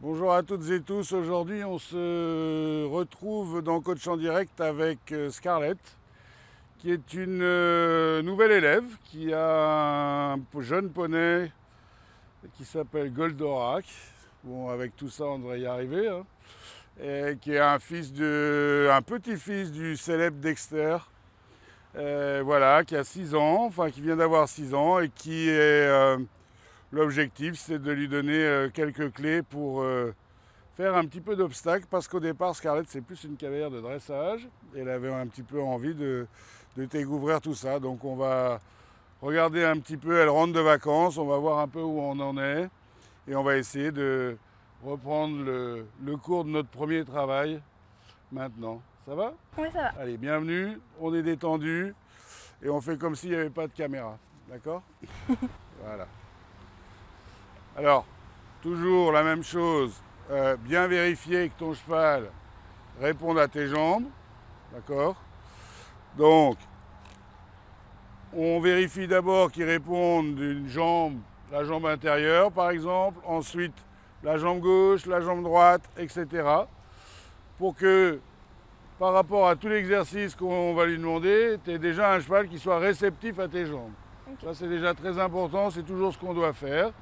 Bonjour à toutes et tous. Aujourd'hui, on se retrouve dans Coach en direct avec Scarlett, qui est une nouvelle élève qui a un jeune poney qui s'appelle Goldorak. Bon, avec tout ça, on devrait y arriver. Hein. Et qui est un petit-fils du célèbre Dexter. Voilà, qui a 6 ans, enfin qui vient d'avoir 6 ans et qui est l'objectif, c'est de lui donner quelques clés pour faire un petit peu d'obstacles, parce qu'au départ, Scarlett, c'est plus une cavalière de dressage. Et elle avait un petit peu envie de découvrir tout ça. Donc on va regarder un petit peu, elle rentre de vacances, on va voir un peu où on en est. Et on va essayer de reprendre le cours de notre premier travail maintenant. Ça va? Oui, ça va. Allez, bienvenue, on est détendu et on fait comme s'il n'y avait pas de caméra. D'accord? Voilà. Alors, toujours la même chose, bien vérifier que ton cheval réponde à tes jambes. D'accord? Donc, on vérifie d'abord qu'il réponde d'une jambe, la jambe intérieure par exemple, ensuite la jambe gauche, la jambe droite, etc. Pour que, par rapport à tout l'exercice qu'on va lui demander, tu aies déjà un cheval qui soit réceptif à tes jambes. Okay. Ça, c'est déjà très important, c'est toujours ce qu'on doit faire.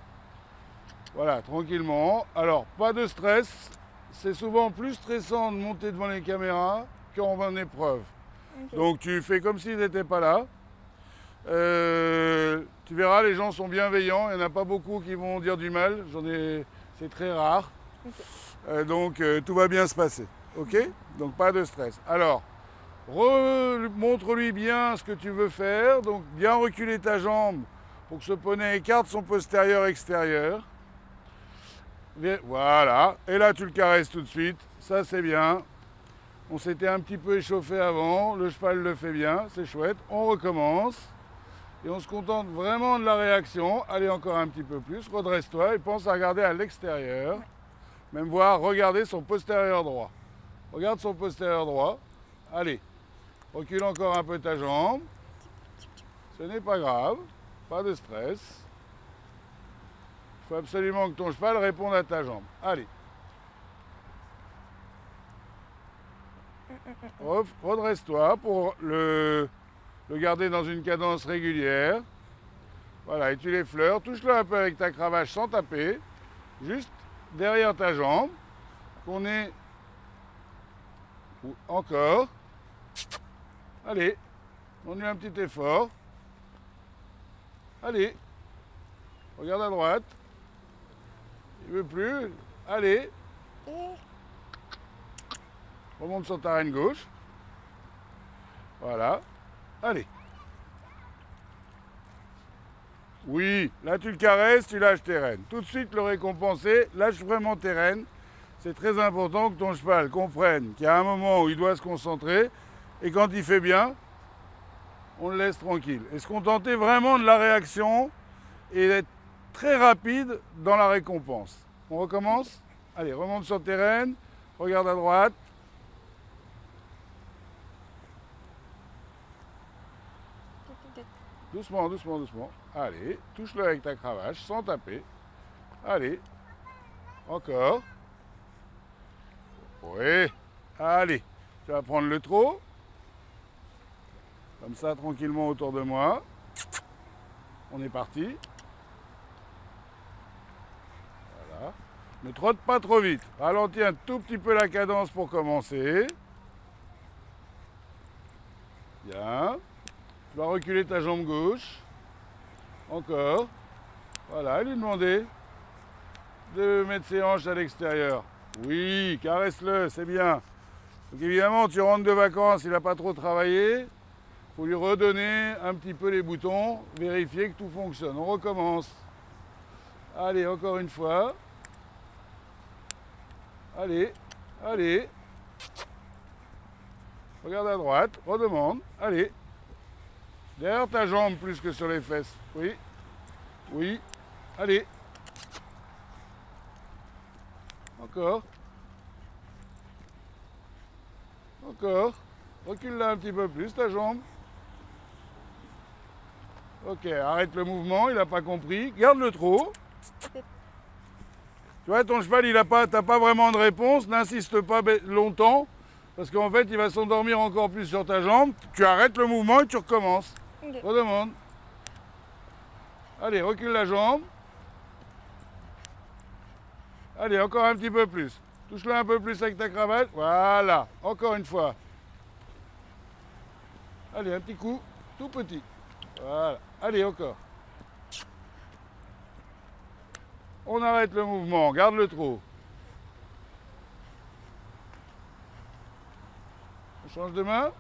Voilà, tranquillement. Alors, pas de stress. C'est souvent plus stressant de monter devant les caméras qu'en épreuve. Okay. Donc, tu fais comme s'ils n'étaient pas là. Tu verras, les gens sont bienveillants. Il n'y en a pas beaucoup qui vont dire du mal. C'est très rare. Okay. Donc, tout va bien se passer. Ok? Donc, pas de stress. Alors, montre-lui bien ce que tu veux faire. Donc, bien reculer ta jambe pour que ce poney écarte son postérieur extérieur. Voilà, et là tu le caresses tout de suite, ça c'est bien. On s'était un petit peu échauffé avant, le cheval le fait bien, c'est chouette. On recommence et on se contente vraiment de la réaction. Allez, encore un petit peu plus, redresse-toi et pense à regarder à l'extérieur. Même voir, regarder son postérieur droit. Regarde son postérieur droit. Allez, recule encore un peu ta jambe. Ce n'est pas grave, pas de stress. Il faut absolument que ton cheval réponde à ta jambe. Allez. Redresse-toi pour le garder dans une cadence régulière. Voilà, et tu l'effleures. Touche-le un peu avec ta cravache sans taper. Juste derrière ta jambe. Qu'on est... Encore. Allez. Donne-lui un petit effort. Allez. Regarde à droite. Il veut plus. Allez. Remonte sur ta reine gauche. Voilà. Allez. Oui, là tu le caresses, tu lâches tes rênes. Tout de suite le récompenser, lâche vraiment tes rênes. C'est très important que ton cheval comprenne qu'il y a un moment où il doit se concentrer et quand il fait bien, on le laisse tranquille. Et se contenter vraiment de la réaction et d'être très rapide dans la récompense. On recommence? Allez, remonte sur tes rênes, regarde à droite. Doucement, doucement, doucement. Allez, touche-le avec ta cravache, sans taper. Allez, encore. Oui, allez. Tu vas prendre le trot. Comme ça, tranquillement autour de moi. On est parti. Voilà. Ne trotte pas trop vite. Ralentis un tout petit peu la cadence pour commencer. Bien. Tu vas reculer ta jambe gauche. Encore. Voilà, lui demander de mettre ses hanches à l'extérieur. Oui, caresse-le, c'est bien. Donc évidemment, tu rentres de vacances, il n'a pas trop travaillé. Il faut lui redonner un petit peu les boutons, vérifier que tout fonctionne. On recommence. Allez, encore une fois. Allez, allez. Regarde à droite, redemande. Allez. Derrière ta jambe plus que sur les fesses. Oui. Oui. Allez. Encore. Encore. Recule là un petit peu plus ta jambe. Ok, arrête le mouvement, il n'a pas compris. Garde le trot. Tu vois, ton cheval, t'as pas vraiment de réponse, n'insiste pas longtemps, parce qu'en fait, il va s'endormir encore plus sur ta jambe. Tu arrêtes le mouvement et tu recommences. Okay. Redemande. Allez, recule la jambe. Allez, encore un petit peu plus. Touche-le un peu plus avec ta cravate. Voilà, encore une fois. Allez, un petit coup, tout petit. Voilà, allez, encore. On arrête le mouvement, garde le trot. On change de main.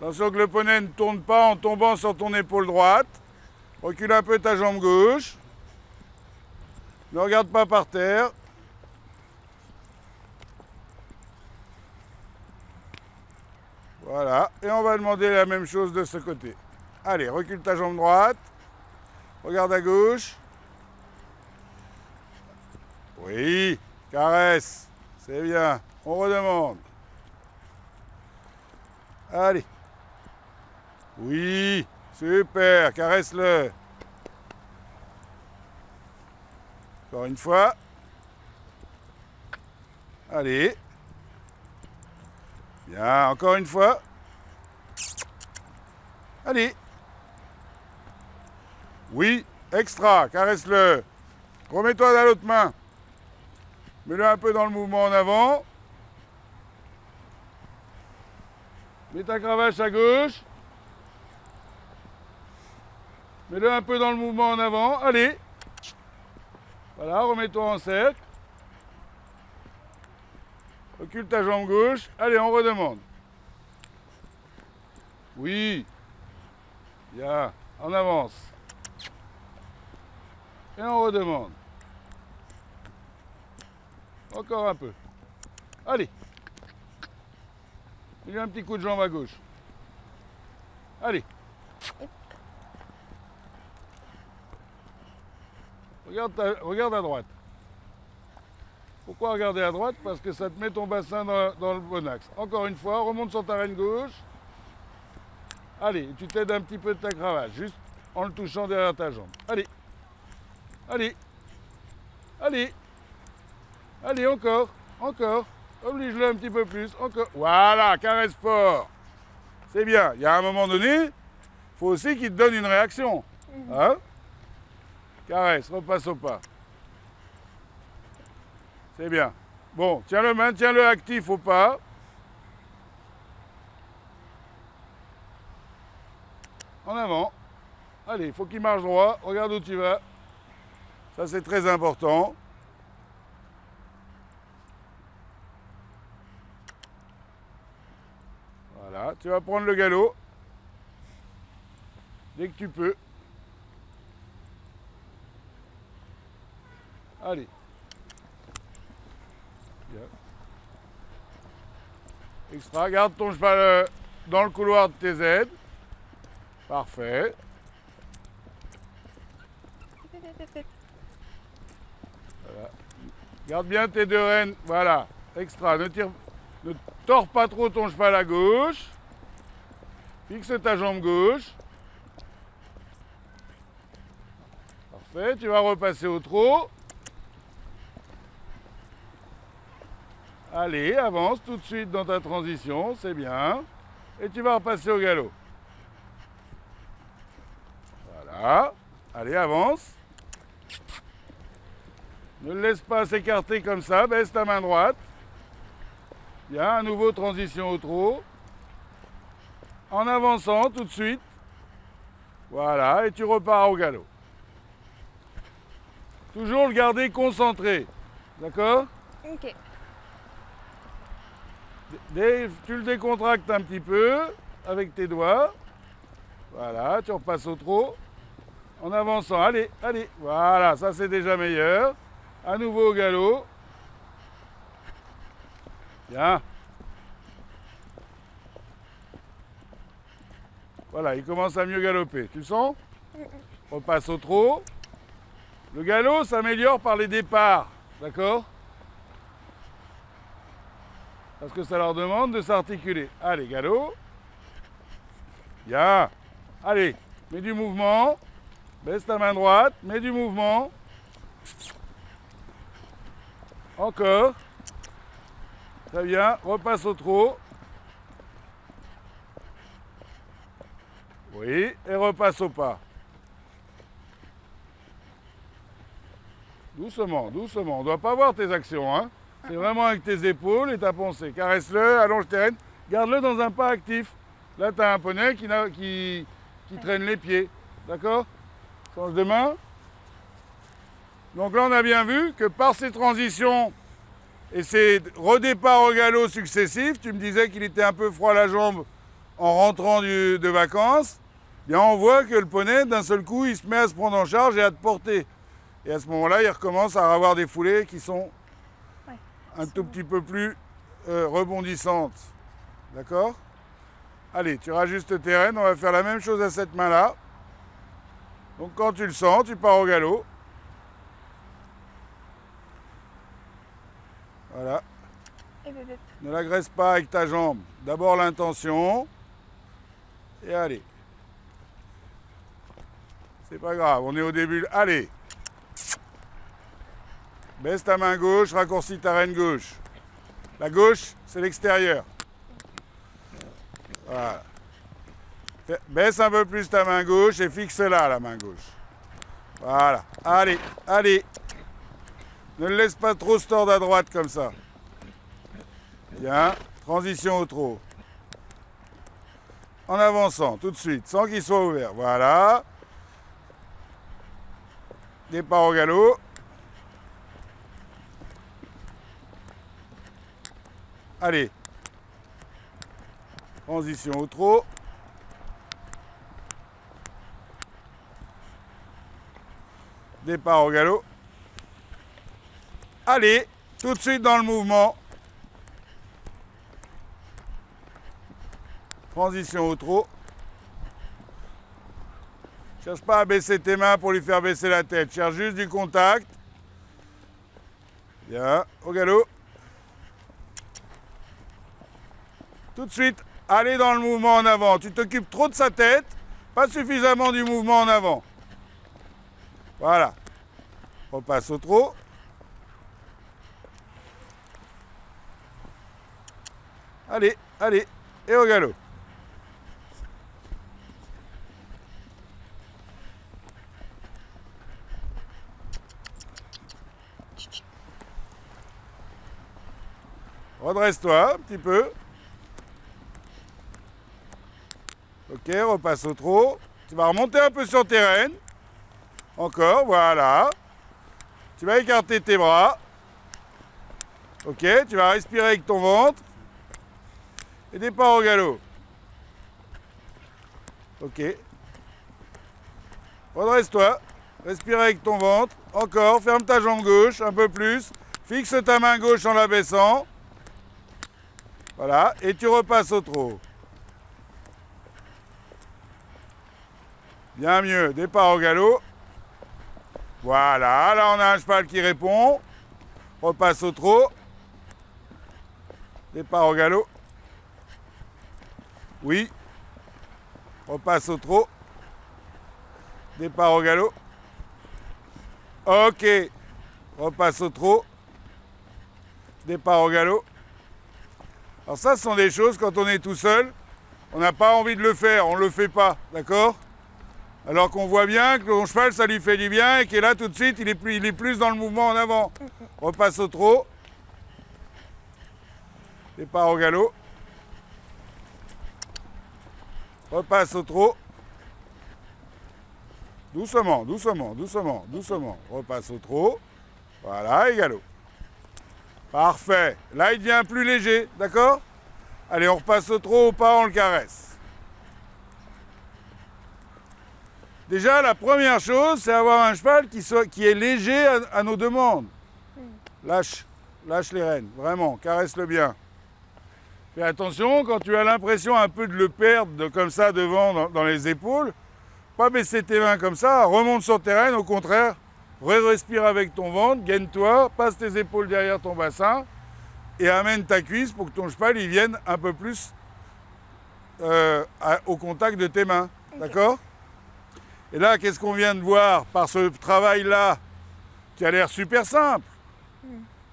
Attention que le poney ne tourne pas en tombant sur ton épaule droite. Recule un peu ta jambe gauche. Ne regarde pas par terre. Voilà, et on va demander la même chose de ce côté. Allez, recule ta jambe droite. Regarde à gauche. Oui, caresse. C'est bien. On redemande. Allez. Oui, super, caresse-le. Encore une fois. Allez. Bien, encore une fois. Allez. Oui, extra, caresse-le. Remets-toi dans l'autre main. Mets-le un peu dans le mouvement en avant. Mets ta cravache à gauche. Mets-le un peu dans le mouvement en avant. Allez. Voilà, remets-toi en cercle. Recule ta jambe gauche. Allez, on redemande. Oui. Bien. On avance. Et on redemande. Encore un peu. Allez. Il y a un petit coup de jambe à gauche. Allez. Regarde à droite. Pourquoi regarder à droite? Parce que ça te met ton bassin dans le bon axe. Encore une fois, remonte sur ta reine gauche. Allez, tu t'aides un petit peu de ta cravate, juste en le touchant derrière ta jambe. Allez. Allez. Allez. Allez, encore. Encore. Oblige-le un petit peu plus. Encore. Voilà, caresse fort. C'est bien. Il y a un moment donné, il faut aussi qu'il te donne une réaction. Hein? Caresse, repasse au pas. C'est bien. Bon, tiens-le, maintiens-le actif au pas. En avant. Allez, il faut qu'il marche droit. Regarde où tu vas. Ça, c'est très important. Voilà, tu vas prendre le galop. Dès que tu peux. Allez. Bien. Extra, garde ton cheval dans le couloir de tes aides. Parfait. Voilà. Garde bien tes deux rênes. Voilà. Extra. Ne tords pas trop ton cheval à gauche. Fixe ta jambe gauche. Parfait. Tu vas repasser au trot. Allez, avance tout de suite dans ta transition. C'est bien. Et tu vas repasser au galop. Voilà. Allez, avance. Ne le laisse pas s'écarter comme ça. Baisse ta main droite. Bien, à nouveau transition au trot. En avançant tout de suite. Voilà, et tu repars au galop. Toujours le garder concentré. D'accord? Ok. Tu le décontractes un petit peu avec tes doigts. Voilà, tu repasses au trot. En avançant, allez, allez. Voilà, ça c'est déjà meilleur. À nouveau au galop. Bien. Voilà, il commence à mieux galoper. Tu le sens? On passe au trot. Le galop s'améliore par les départs. D'accord? Parce que ça leur demande de s'articuler. Allez, galop. Bien. Allez, mets du mouvement. Baisse ta main droite, mets du mouvement. Encore. Très bien, repasse au trot. Oui, et repasse au pas. Doucement, doucement. On ne doit pas voir tes actions, hein. C'est vraiment avec tes épaules et ta pensée. Caresse-le, allonge tes rênes. Garde-le dans un pas actif. Là, tu as un poney qui traîne les pieds. D'accord? Change de main. Donc là, on a bien vu que par ces transitions et ces redéparts au galop successifs, tu me disais qu'il était un peu froid à la jambe en rentrant de vacances. Bien, on voit que le poney, d'un seul coup, il se met à se prendre en charge et à te porter. Et à ce moment-là, il recommence à avoir des foulées qui sont un tout petit peu plus rebondissantes. D'accord? Allez, tu rajustes tes rênes. On va faire la même chose à cette main-là. Donc quand tu le sens, tu pars au galop. Voilà. Ne l'agresse pas avec ta jambe. D'abord l'intention. Et allez. C'est pas grave, on est au début. Allez. Baisse ta main gauche, raccourcis ta rêne gauche. La gauche, c'est l'extérieur. Voilà. Baisse un peu plus ta main gauche et fixe-la, la main gauche. Voilà. Allez, allez. Ne le laisse pas trop se tordre à droite comme ça. Bien. Transition au trot. En avançant, tout de suite, sans qu'il soit ouvert. Voilà. Départ au galop. Allez. Transition au trot. Départ au galop. Allez, tout de suite dans le mouvement. Transition au trot. Cherche pas à baisser tes mains pour lui faire baisser la tête. Cherche juste du contact. Bien, au galop. Tout de suite, allez dans le mouvement en avant. Tu t'occupes trop de sa tête, pas suffisamment du mouvement en avant. Voilà. Repasse au trot. Allez, allez, et au galop. Redresse-toi un petit peu. Ok, repasse au trot. Tu vas remonter un peu sur tes rênes. Encore, voilà. Tu vas écarter tes bras. Ok, tu vas respirer avec ton ventre. Et départ au galop. Ok. Redresse-toi. Respire avec ton ventre. Encore, ferme ta jambe gauche un peu plus. Fixe ta main gauche en la baissant. Voilà, et tu repasses au trot. Bien mieux, départ au galop. Voilà, là on a un cheval qui répond. Repasse au trot. Départ au galop. Oui. Repasse au trot. Départ au galop. Ok. Repasse au trot. Départ au galop. Alors ça, ce sont des choses, quand on est tout seul, on n'a pas envie de le faire, on ne le fait pas, d'accord? Alors qu'on voit bien que ton cheval, ça lui fait du bien et qu'il est là tout de suite, il est plus dans le mouvement en avant. Repasse au trot. Départ au galop. Repasse au trot. Doucement, doucement, doucement, doucement. Repasse au trot. Voilà, et galop. Parfait. Là, il devient plus léger, d'accord? Allez, on repasse au trot, au pas, on le caresse. Déjà, la première chose, c'est avoir un cheval qui est léger à nos demandes. Lâche les rênes, vraiment, caresse-le bien. Fais attention, quand tu as l'impression un peu de le perdre comme ça devant, dans les épaules, pas baisser tes mains comme ça, remonte sur tes rênes, au contraire, respire avec ton ventre, gaine-toi, passe tes épaules derrière ton bassin et amène ta cuisse pour que ton cheval il vienne un peu plus au contact de tes mains. Okay. D'accord? Et là, qu'est-ce qu'on vient de voir par ce travail-là, qui a l'air super simple?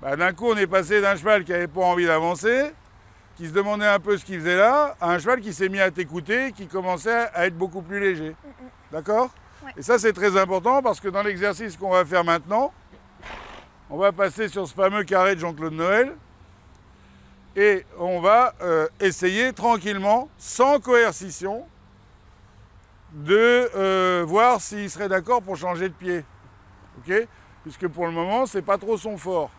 Bah, d'un coup, on est passé d'un cheval qui n'avait pas envie d'avancer, qui se demandait un peu ce qu'il faisait là, à un cheval qui s'est mis à t'écouter, qui commençait à être beaucoup plus léger. D'accord? Ouais. Et ça, c'est très important parce que dans l'exercice qu'on va faire maintenant, on va passer sur ce fameux carré de Jean-Claude Noël et on va essayer tranquillement, sans coercition, de voir s'il serait d'accord pour changer de pied. Ok? Puisque pour le moment, c'est pas trop son fort.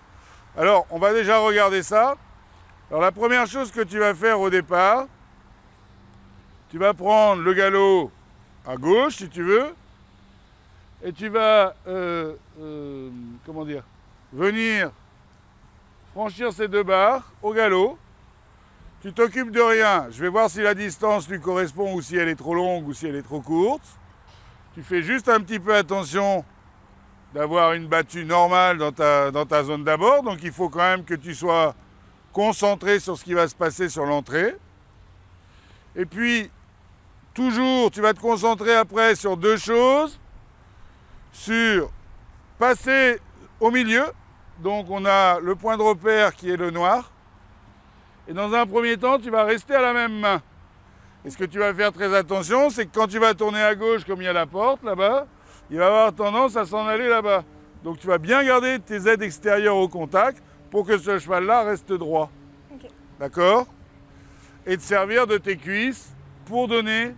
Alors, on va déjà regarder ça. Alors, la première chose que tu vas faire au départ, tu vas prendre le galop à gauche, si tu veux, et tu vas, comment dire, venir franchir ces deux barres au galop. Tu t'occupes de rien. Je vais voir si la distance lui correspond ou si elle est trop longue ou si elle est trop courte. Tu fais juste un petit peu attention d'avoir une battue normale dans ta zone d'abord. Donc il faut quand même que tu sois concentré sur ce qui va se passer sur l'entrée. Et puis, toujours, tu vas te concentrer après sur deux choses. Sur passer au milieu. Donc on a le point de repère qui est le noir. Et dans un premier temps, tu vas rester à la même main. Et ce que tu vas faire très attention, c'est que quand tu vas tourner à gauche, comme il y a la porte là-bas, il va avoir tendance à s'en aller là-bas. Donc tu vas bien garder tes aides extérieures au contact pour que ce cheval-là reste droit. Okay. D'accord? Et te servir de tes cuisses pour donner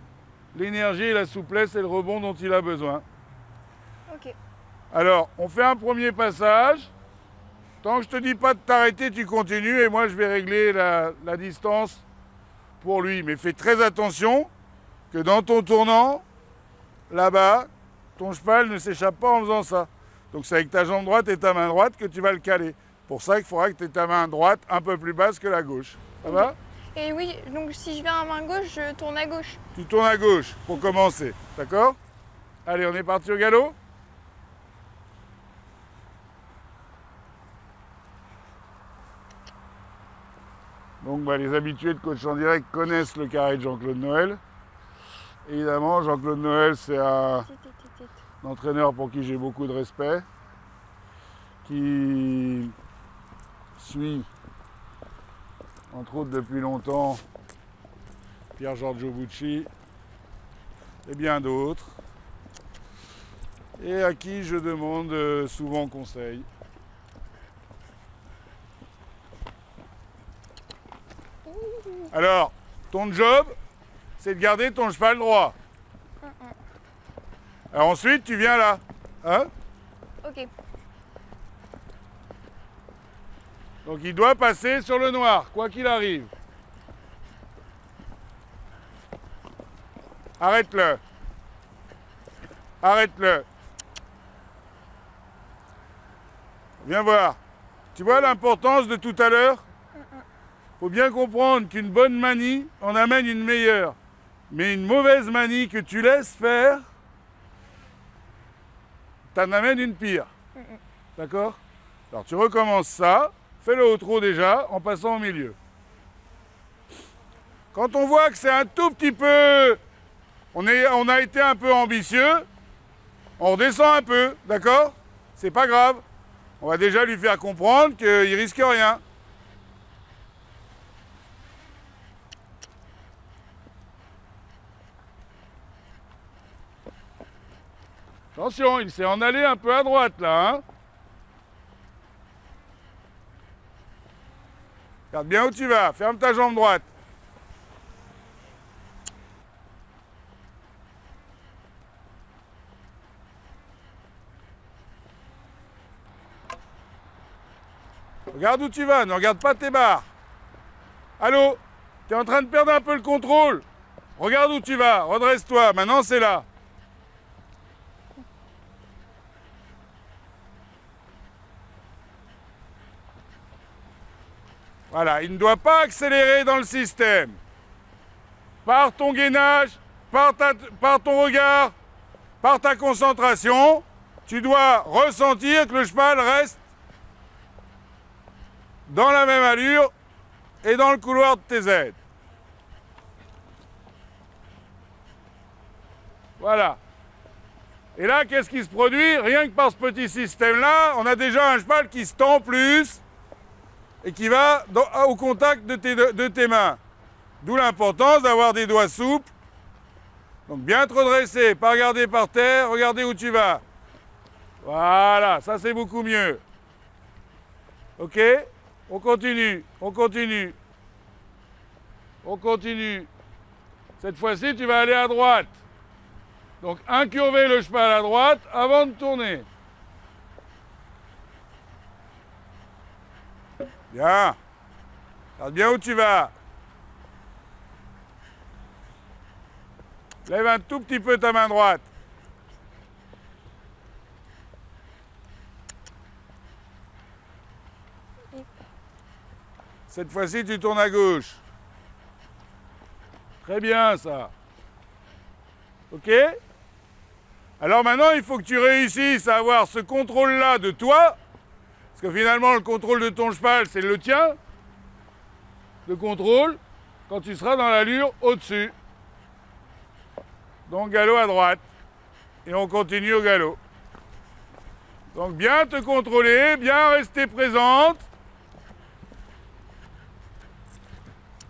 l'énergie et la souplesse et le rebond dont il a besoin. Okay. Alors, on fait un premier passage. Tant que je te dis pas de t'arrêter, tu continues et moi je vais régler la distance pour lui. Mais fais très attention que dans ton tournant, là-bas, ton cheval ne s'échappe pas en faisant ça. Donc c'est avec ta jambe droite et ta main droite que tu vas le caler. Pour ça qu'il faudra que tu aies ta main droite un peu plus basse que la gauche. Ça va? Et oui, donc si je viens à main gauche, je tourne à gauche. Tu tournes à gauche pour commencer. D'accord? Allez, on est parti au galop? Donc les habitués de Coach en Direct connaissent le carré de Jean-Claude Noël. Évidemment, Jean-Claude Noël, c'est un entraîneur pour qui j'ai beaucoup de respect, qui suit, entre autres depuis longtemps, Pier Giorgio Bucci et bien d'autres, et à qui je demande souvent conseil. Alors, ton job, c'est de garder ton cheval droit. Alors ensuite, tu viens là. Hein? Ok. Donc il doit passer sur le noir, quoi qu'il arrive. Arrête-le. Arrête-le. Viens voir. Tu vois l'importance de tout à l'heure? Il faut bien comprendre qu'une bonne manie en amène une meilleure. Mais une mauvaise manie que tu laisses faire, t'en amène une pire. D'accord? Alors tu recommences ça, fais-le au trot déjà, en passant au milieu. Quand on voit que c'est un tout petit peu... On a été un peu ambitieux, on redescend un peu, d'accord? C'est pas grave. On va déjà lui faire comprendre qu'il risque rien. Attention, il s'est en allé un peu à droite là. Hein? Regarde bien où tu vas, ferme ta jambe droite. Regarde où tu vas, ne regarde pas tes barres. Allô? Tu es en train de perdre un peu le contrôle. Regarde où tu vas, redresse-toi, maintenant c'est là. Voilà, il ne doit pas accélérer dans le système. Par ton gainage, par ton regard, par ta concentration, tu dois ressentir que le cheval reste dans la même allure et dans le couloir de tes aides. Voilà. Et là, qu'est-ce qui se produit? Rien que par ce petit système-là, on a déjà un cheval qui se tend plus et qui va au contact de tes mains. D'où l'importance d'avoir des doigts souples. Donc bien te redresser, pas regarder par terre, regarder où tu vas. Voilà, ça c'est beaucoup mieux. Ok? On continue, on continue. On continue. Cette fois-ci, tu vas aller à droite. Donc incurver le cheval à droite avant de tourner. Bien. Regarde bien où tu vas. Lève un tout petit peu ta main droite. Cette fois-ci, tu tournes à gauche. Très bien, ça. Ok? Alors maintenant, il faut que tu réussisses à avoir ce contrôle-là de toi, parce que finalement, le contrôle de ton cheval, c'est le tien, de contrôle, quand tu seras dans l'allure au-dessus. Donc, galop à droite. Et on continue au galop. Donc, bien te contrôler, bien rester présente.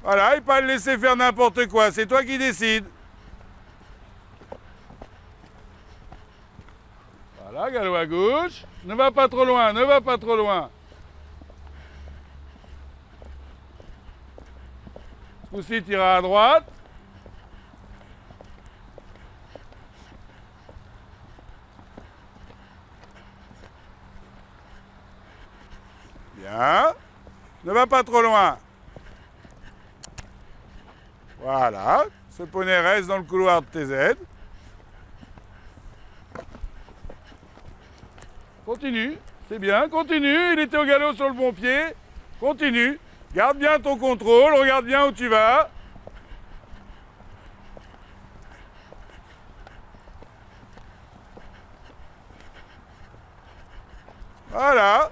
Voilà, et pas le laisser faire n'importe quoi, c'est toi qui décides. Voilà, galop à gauche. Ne va pas trop loin, ne va pas trop loin. Ce coup-ci, tu iras à droite. Bien. Ne va pas trop loin. Voilà. Ce poney reste dans le couloir de TZ. Continue. C'est bien. Continue. Il était au galop sur le bon pied. Continue. Garde bien ton contrôle. Regarde bien où tu vas. Voilà.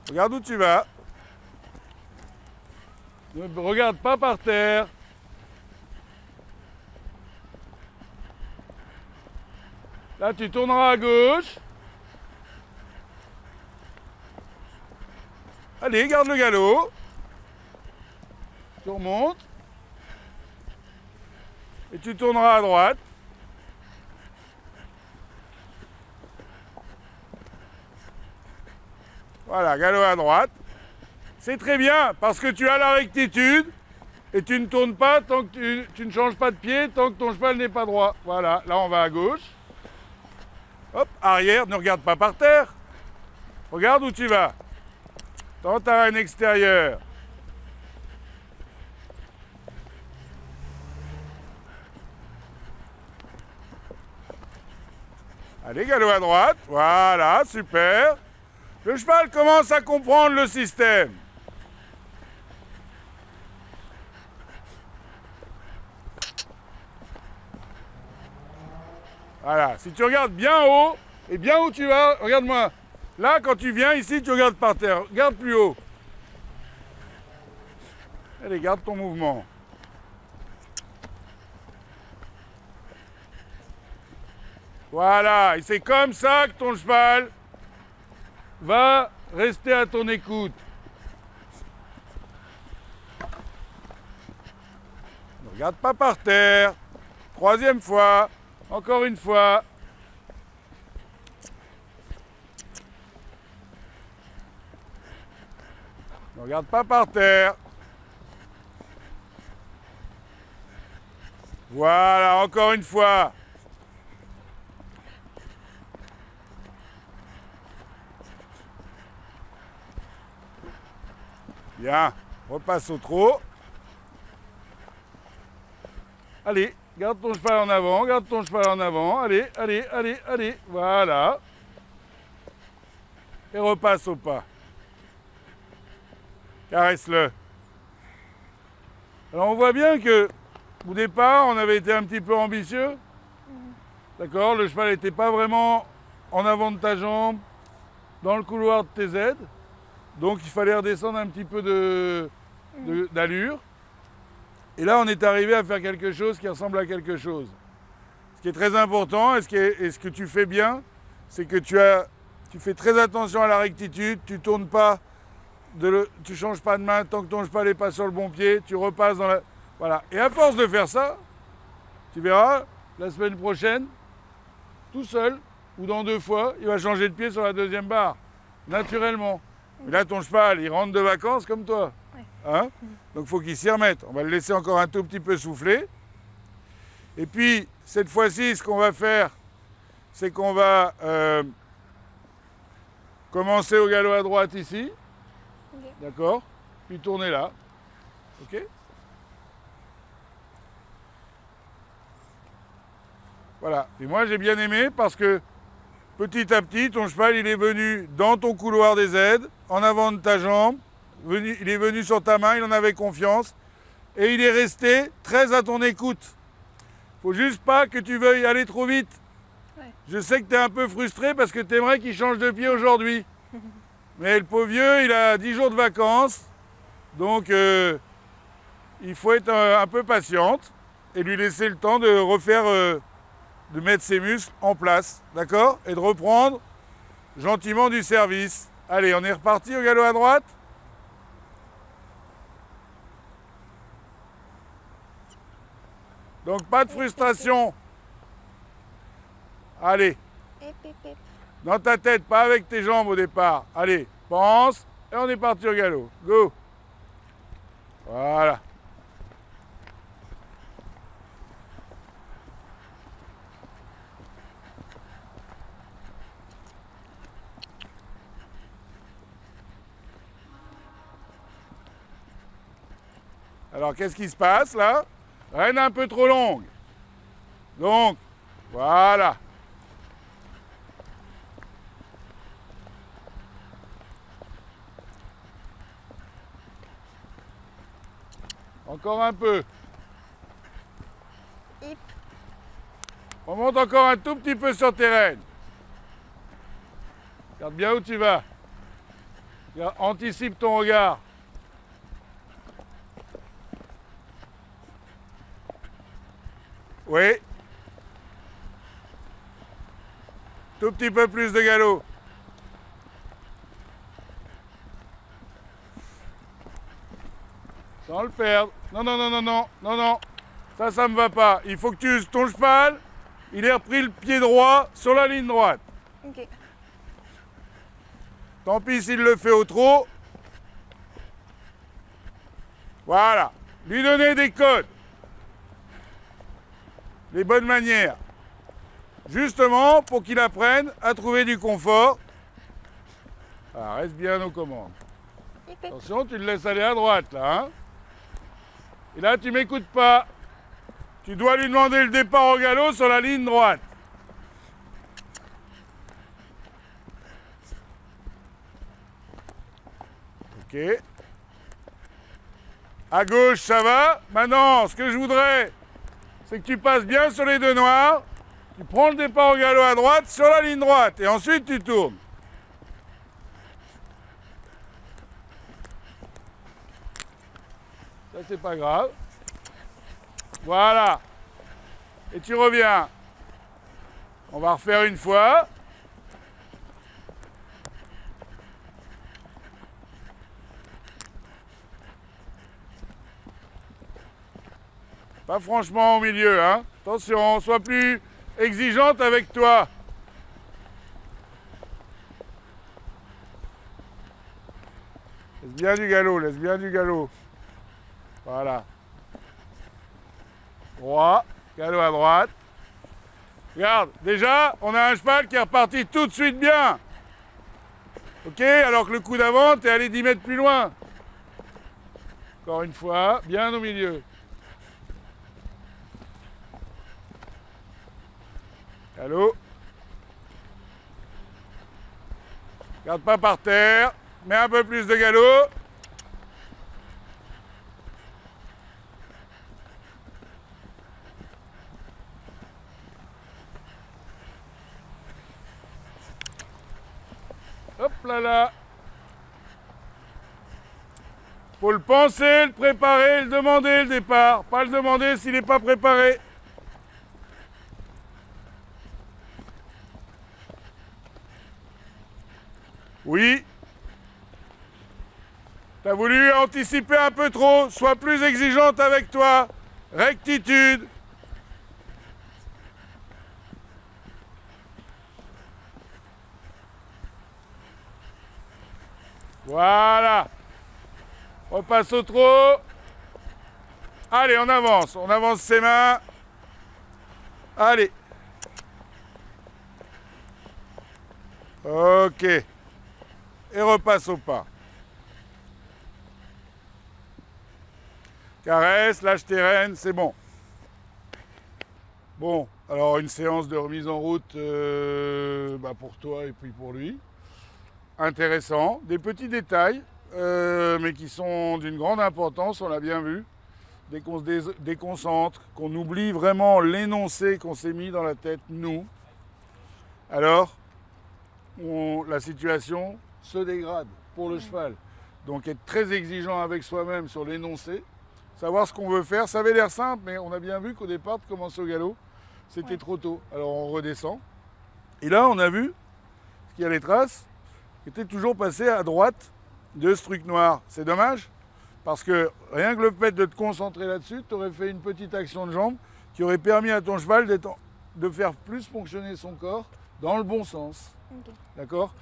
Regarde où tu vas. Ne regarde pas par terre. Là, tu tourneras à gauche. Allez, garde le galop. Tu remontes. Et tu tourneras à droite. Voilà, galop à droite. C'est très bien parce que tu as la rectitude et tu ne tournes pas tant que tu ne changes pas de pied tant que ton cheval n'est pas droit. Voilà, là on va à gauche. Hop, arrière, ne regarde pas par terre. Regarde où tu vas. Dans ta reine extérieure. Allez, galop à droite. Voilà, super. Le cheval commence à comprendre le système. Voilà, si tu regardes bien haut et bien où tu vas, regarde-moi. Là, quand tu viens ici, tu regardes par terre. Regarde plus haut. Allez, garde ton mouvement. Voilà, et c'est comme ça que ton cheval va rester à ton écoute. Ne regarde pas par terre. Troisième fois. Encore une fois. Ne regarde pas par terre. Voilà, encore une fois. Bien, repasse au trot. Allez, garde ton cheval en avant, garde ton cheval en avant. Allez, allez, allez, allez. Voilà. Et repasse au pas. Caresse-le. Alors on voit bien que au départ, on avait été un petit peu ambitieux. D'accord, le cheval n'était pas vraiment en avant de ta jambe, dans le couloir de TZ. Donc il fallait redescendre un petit peu d'allure. Et là, on est arrivé à faire quelque chose qui ressemble à quelque chose. Ce qui est très important, et ce que tu fais bien, c'est que tu fais très attention à la rectitude, tu tournes pas, tu changes pas de main tant que ton cheval n'est pas sur le bon pied, tu repasses dans la... Voilà. Et à force de faire ça, tu verras, la semaine prochaine, tout seul, ou dans 2 fois, il va changer de pied sur la deuxième barre, naturellement. Mais là, ton cheval, il rentre de vacances comme toi. Hein? Donc il faut qu'il s'y remette. On va le laisser encore un tout petit peu souffler. Et puis, cette fois-ci, ce qu'on va faire, c'est qu'on va commencer au galop à droite ici. Okay. D'accord? Puis tourner là. Ok? Voilà. Et moi, j'ai bien aimé parce que petit à petit, ton cheval, il est venu dans ton couloir des aides, en avant de ta jambe. Il est venu sur ta main, il en avait confiance. Et il est resté très à ton écoute. Faut juste pas que tu veuilles aller trop vite. Ouais. Je sais que tu es un peu frustré parce que tu aimerais qu'il change de pied aujourd'hui. Mais le pauvre vieux, il a 10 jours de vacances. Donc, il faut être un peu patiente et lui laisser le temps de refaire, de mettre ses muscles en place. D'accord? Et de reprendre gentiment du service. Allez, on est reparti au galop à droite? Donc pas de frustration. Allez. Dans ta tête, pas avec tes jambes au départ. Allez, pense. Et on est parti au galop. Go. Voilà. Alors qu'est-ce qui se passe là? Rêne un peu trop longue. Donc, voilà. Encore un peu. On monte encore un tout petit peu sur tes rênes. Regarde bien où tu vas. Anticipe ton regard. Oui. Tout petit peu plus de galop. Sans le perdre. Non, non, non, non, non, non, non. Ça me va pas. Il faut que tu uses ton cheval. Il ait repris le pied droit sur la ligne droite. Ok. Tant pis s'il le fait au trot. Voilà. Lui donner des codes. Les bonnes manières. Justement pour qu'il apprenne à trouver du confort. Alors, reste bien aux commandes. Attention, tu le laisses aller à droite là. Hein? Et là, tu m'écoutes pas. Tu dois lui demander le départ au galop sur la ligne droite. Ok. À gauche, ça va. Maintenant, ce que je voudrais, c'est que tu passes bien sur les 2 noirs, tu prends le départ au galop à droite sur la ligne droite et ensuite tu tournes. Ça c'est pas grave. Voilà. Et tu reviens. On va refaire une fois. Pas franchement au milieu, hein. Attention, sois plus exigeante avec toi. Laisse bien du galop, laisse bien du galop. Voilà. Droit, galop à droite. Regarde, déjà, on a un cheval qui est reparti tout de suite bien. Ok, alors que le coup d'avant, t'es allé 10 mètres plus loin. Encore une fois, bien au milieu. Galop. Garde pas par terre. Mets un peu plus de galop. Hop là là. Faut le penser, le préparer, le demander le départ. Pas le demander s'il n'est pas préparé. Oui. T'as voulu anticiper un peu trop. Sois plus exigeante avec toi. Rectitude. Voilà. Repasse au trot. Allez, on avance. On avance ses mains. Allez. Ok. Et repasse au pas. Caresse, lâche tes rênes, c'est bon. Bon, alors une séance de remise en route pour toi et puis pour lui. Intéressant. Des petits détails, mais qui sont d'une grande importance, on l'a bien vu. Dès qu'on se déconcentre, qu'on oublie vraiment l'énoncé qu'on s'est mis dans la tête, nous, alors la situation se dégrade pour le cheval. Donc être très exigeant avec soi-même sur l'énoncé, savoir ce qu'on veut faire, ça avait l'air simple, mais on a bien vu qu'au départ, de commencer au galop, c'était trop tôt. Alors on redescend. Et là, on a vu qu'il y a les traces qui étaient toujours passées à droite de ce truc noir. C'est dommage, parce que rien que le fait de te concentrer là-dessus, tu aurais fait une petite action de jambe qui aurait permis à ton cheval de faire plus fonctionner son corps dans le bon sens. Okay. D'accord?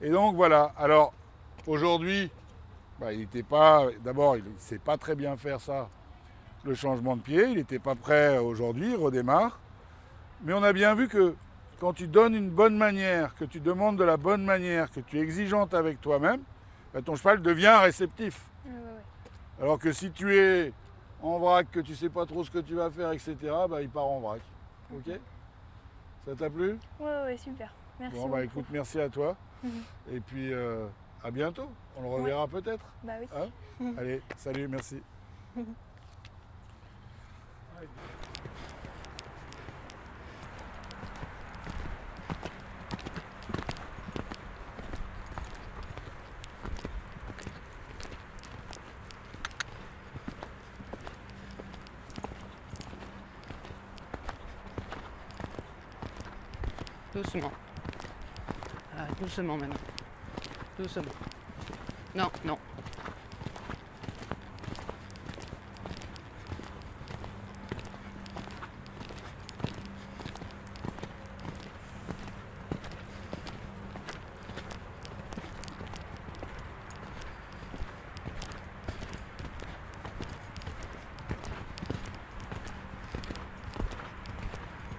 Et donc voilà. Alors aujourd'hui, il n'était pas. D'abord, il ne sait pas très bien faire ça, le changement de pied. Il n'était pas prêt aujourd'hui, il redémarre. Mais on a bien vu que quand tu donnes une bonne manière, que tu demandes de la bonne manière, que tu es exigeante avec toi-même, ton cheval devient réceptif. Ouais. Alors que si tu es en vrac, que tu ne sais pas trop ce que tu vas faire, etc., il part en vrac. Ok? Ça t'a plu? Ouais, super. Merci. Bon, écoute, merci à toi. Et puis, à bientôt. On le reverra peut-être. Bah oui. Hein? Allez, salut, merci. Doucement. Doucement maintenant. Doucement. Non, non.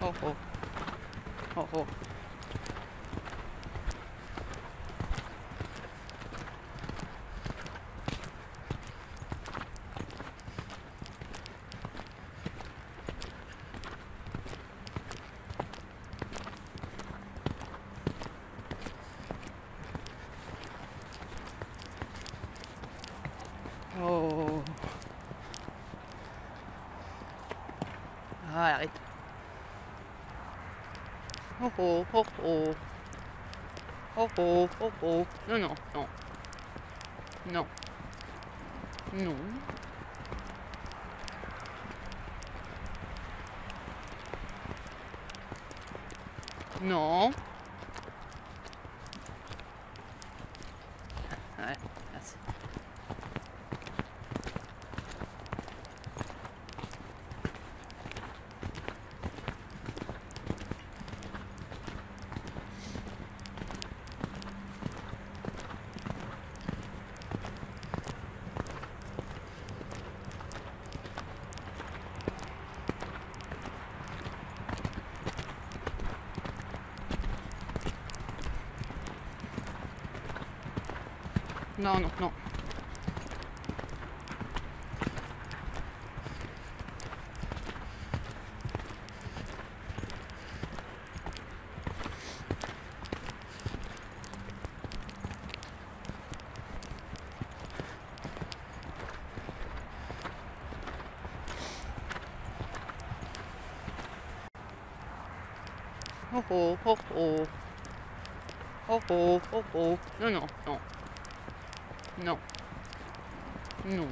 Oh oh. Oh oh. Oh. Ah, arrête. Oh oh, oh oh. Oh oh, oh oh. Non, non, non. Non. Non. Non. Ouais, merci. Non, non, non. Oh oh, oh oh. Oh oh, oh oh. Non, non, non. Non. Non.